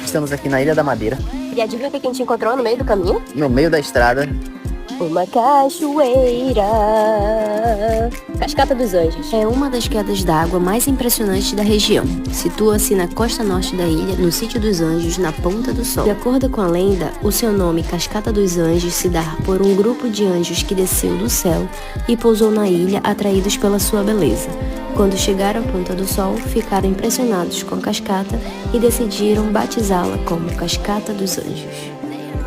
Estamos aqui na Ilha da Madeira, E adivinha o que a gente encontrou no meio do caminho? no meio da estrada. Uma cachoeira. Cascata dos Anjos. É uma das quedas d'água mais impressionantes da região. Situa-se na costa norte da ilha, no Sítio dos Anjos, na Ponta do Sol. De acordo com a lenda, o seu nome Cascata dos Anjos se dá por um grupo de anjos que desceu do céu e pousou na ilha atraídos pela sua beleza. Quando chegaram à Ponta do Sol, ficaram impressionados com a cascata e decidiram batizá-la como Cascata dos Anjos.